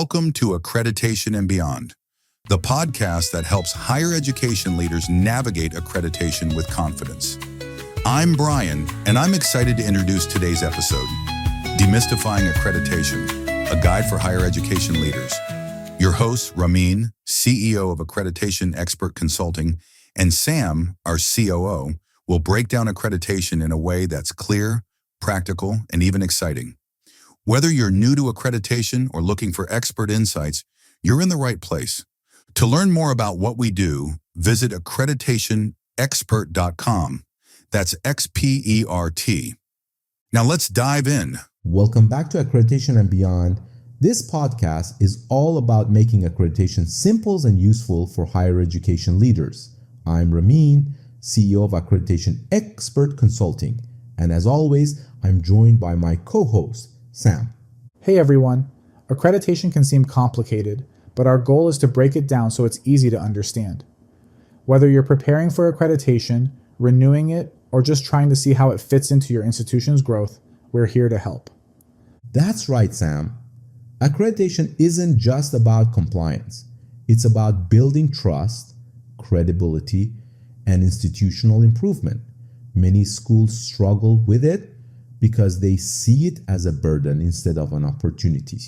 Welcome to Accreditation and Beyond, the podcast that helps higher education leaders navigate accreditation with confidence. I'm Brian, and I'm excited to introduce today's episode, Demystifying Accreditation, a guide for higher education leaders. Your hosts, Ramin, CEO of Accreditation Expert Consulting, and Sam, our COO, will break down accreditation in a way that's clear, practical, and even exciting. Whether you're new to accreditation or looking for expert insights, you're in the right place. To learn more about what we do, visit accreditationexpert.com. That's XPERT. Now let's dive in. Welcome back to Accreditation and Beyond. This podcast is all about making accreditation simple and useful for higher education leaders. I'm Ramin, CEO of Accreditation Expert Consulting. And as always, I'm joined by my co-host, Sam. Hey everyone. Accreditation can seem complicated, but our goal is to break it down so it's easy to understand. Whether you're preparing for accreditation, renewing it, or just trying to see how it fits into your institution's growth, we're here to help. That's right, Sam. Accreditation isn't just about compliance. It's about building trust, credibility, and institutional improvement. Many schools struggle with it because they see it as a burden instead of an opportunity.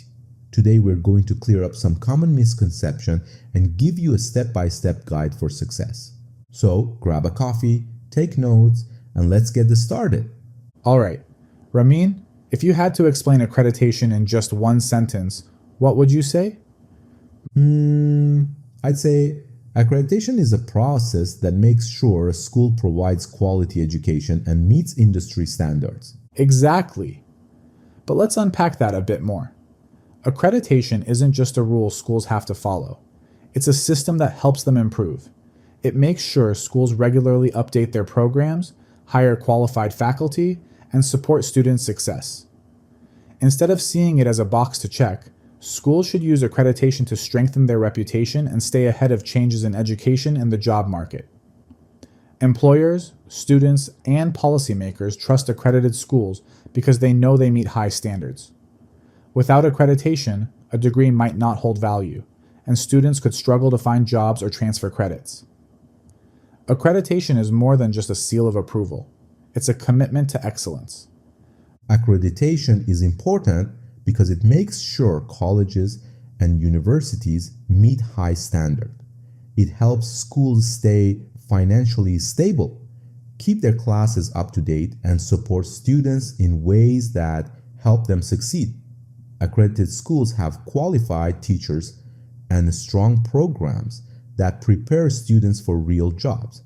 Today, we're going to clear up some common misconception and give you a step-by-step guide for success. So grab a coffee, take notes, and let's get this started. All right. Ramin, if you had to explain accreditation in just one sentence, what would you say? I'd say accreditation is a process that makes sure a school provides quality education and meets industry standards. Exactly. But let's unpack that a bit more. Accreditation isn't just a rule schools have to follow. It's a system that helps them improve. It makes sure schools regularly update their programs, hire qualified faculty, and support student success. Instead of seeing it as a box to check, schools should use accreditation to strengthen their reputation and stay ahead of changes in education and the job market. Employers, students, and policymakers trust accredited schools because they know they meet high standards. Without accreditation, a degree might not hold value, and students could struggle to find jobs or transfer credits. Accreditation is more than just a seal of approval. It's a commitment to excellence. Accreditation is important because it makes sure colleges and universities meet high standards. It helps schools stay financially stable, keep their classes up to date, and support students in ways that help them succeed. Accredited schools have qualified teachers and strong programs that prepare students for real jobs.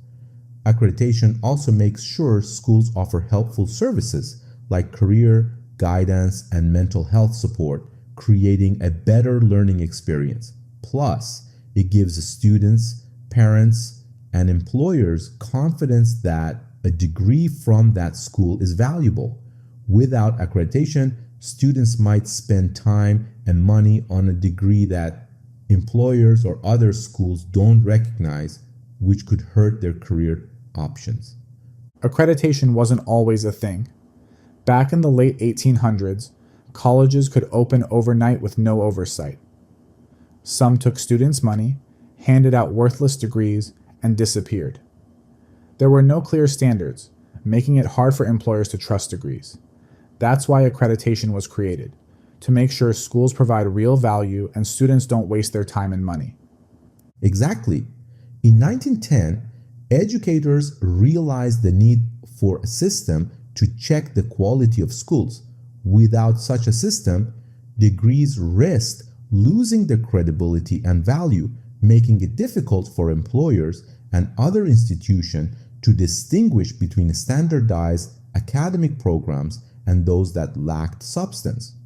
Accreditation also makes sure schools offer helpful services like career, guidance, and mental health support, creating a better learning experience. Plus, it gives students, parents, and employers confidence that a degree from that school is valuable. Without accreditation, students might spend time and money on a degree that employers or other schools don't recognize, which could hurt their career options. Accreditation wasn't always a thing. Back in the late 1800s, colleges could open overnight with no oversight. Some took students' money, handed out worthless degrees, and disappeared. There were no clear standards, making it hard for employers to trust degrees. That's why accreditation was created, to make sure schools provide real value and students don't waste their time and money. Exactly. In 1910, educators realized the need for a system to check the quality of schools. Without such a system, degrees risked losing their credibility and value, making it difficult for employers and other institutions to distinguish between standardized academic programs and those that lacked substance.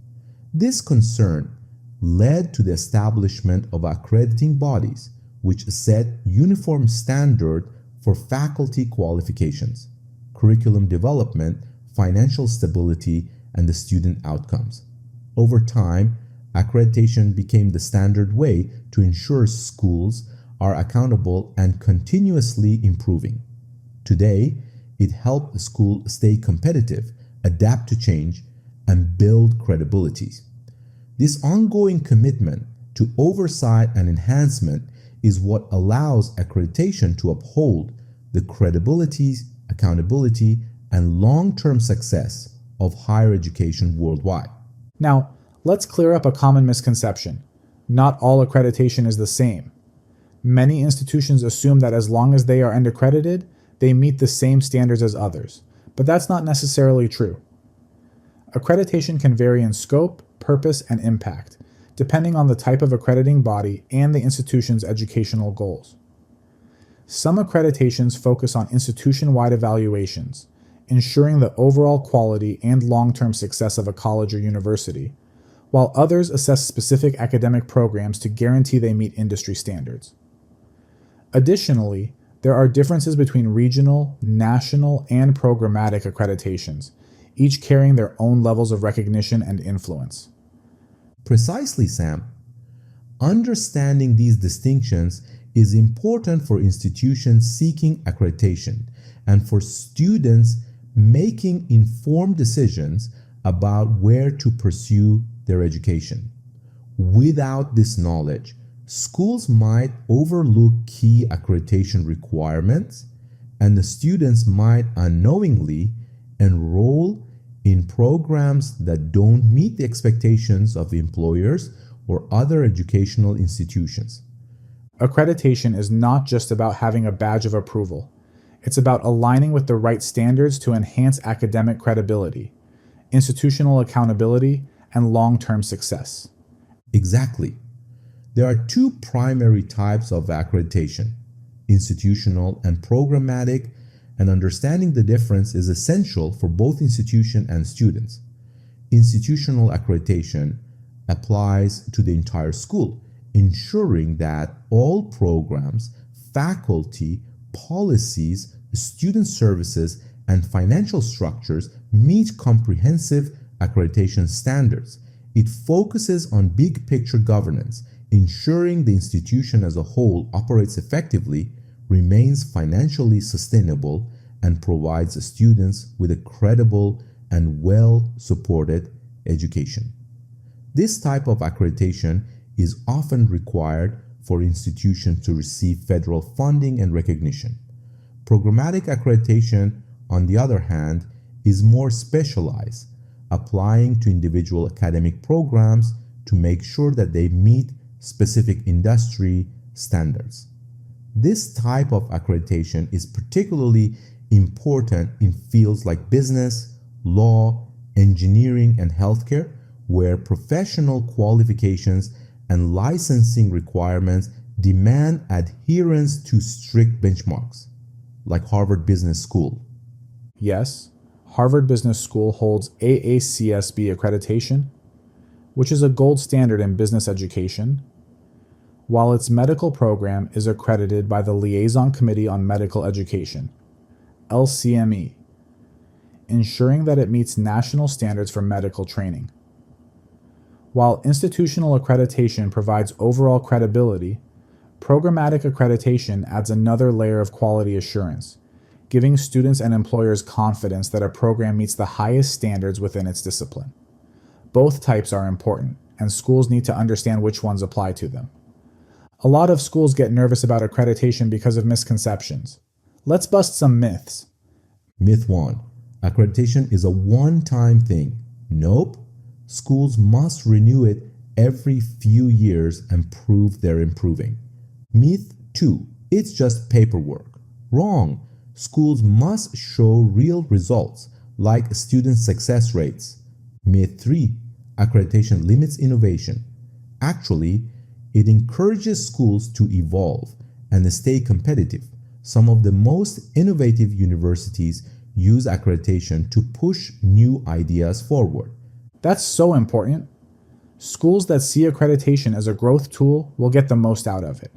This concern led to the establishment of accrediting bodies, which set uniform standards for faculty qualifications, curriculum development, financial stability, and the student outcomes. Over time, accreditation became the standard way to ensure schools are accountable and continuously improving. Today, it helps the school stay competitive, adapt to change, and build credibility. This ongoing commitment to oversight and enhancement is what allows accreditation to uphold the credibility, accountability, and long-term success of higher education worldwide. Now, let's clear up a common misconception. Not all accreditation is the same. Many institutions assume that as long as they are unaccredited, they meet the same standards as others, but that's not necessarily true. Accreditation can vary in scope, purpose, and impact, depending on the type of accrediting body and the institution's educational goals. Some accreditations focus on institution-wide evaluations, ensuring the overall quality and long-term success of a college or university, while others assess specific academic programs to guarantee they meet industry standards. Additionally, there are differences between regional, national, and programmatic accreditations, each carrying their own levels of recognition and influence. Precisely, Sam. Understanding these distinctions is important for institutions seeking accreditation and for students making informed decisions about where to pursue their education. Without this knowledge, schools might overlook key accreditation requirements, and the students might unknowingly enroll in programs that don't meet the expectations of employers or other educational institutions. Accreditation is not just about having a badge of approval. It's about aligning with the right standards to enhance academic credibility, institutional accountability, and long-term success. Exactly. There are two primary types of accreditation, institutional and programmatic, and understanding the difference is essential for both institution and students. Institutional accreditation applies to the entire school, ensuring that all programs, faculty, policies, student services, and financial structures meet comprehensive accreditation standards. It focuses on big picture governance, ensuring the institution as a whole operates effectively, remains financially sustainable, and provides students with a credible and well-supported education. This type of accreditation is often required for institutions to receive federal funding and recognition. Programmatic accreditation, on the other hand, is more specialized, applying to individual academic programs to make sure that they meet specific industry standards. This type of accreditation is particularly important in fields like business, law, engineering, and healthcare, where professional qualifications and licensing requirements demand adherence to strict benchmarks, like Harvard Business School. Yes, Harvard Business School holds AACSB accreditation, which is a gold standard in business education, while its medical program is accredited by the Liaison Committee on Medical Education, LCME, ensuring that it meets national standards for medical training. While institutional accreditation provides overall credibility, programmatic accreditation adds another layer of quality assurance, giving students and employers confidence that a program meets the highest standards within its discipline. Both types are important, and schools need to understand which ones apply to them. A lot of schools get nervous about accreditation because of misconceptions. Let's bust some myths. Myth 1. Accreditation is a one-time thing. Nope. Schools must renew it every few years and prove they're improving. Myth 2. It's just paperwork. Wrong. Schools must show real results, like student success rates. Myth 3. Accreditation limits innovation. Actually, it encourages schools to evolve and stay competitive. Some of the most innovative universities use accreditation to push new ideas forward. That's so important. Schools that see accreditation as a growth tool will get the most out of it.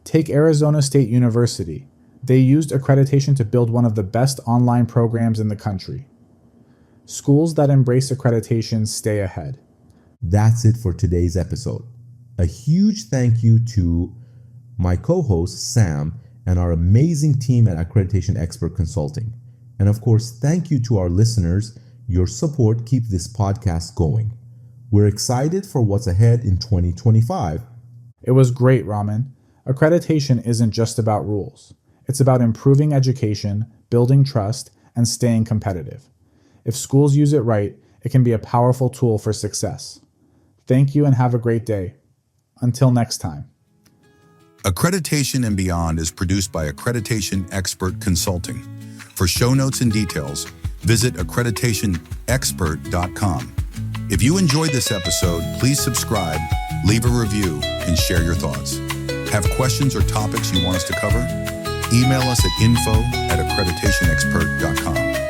Take Arizona State University. They used accreditation to build one of the best online programs in the country. Schools that embrace accreditation stay ahead. That's it for today's episode. A huge thank you to my co-host Sam and our amazing team at Accreditation Expert Consulting. And of course, thank you to our listeners. Your support keeps this podcast going. We're excited for what's ahead in 2025. It was great, Raman. Accreditation isn't just about rules. It's about improving education, building trust, and staying competitive. If schools use it right, it can be a powerful tool for success. Thank you and have a great day. Until next time. Accreditation and Beyond is produced by Accreditation Expert Consulting. For show notes and details, visit accreditationexpert.com. If you enjoyed this episode, please subscribe, leave a review, and share your thoughts. Have questions or topics you want us to cover? Email us at info@accreditationexpert.com.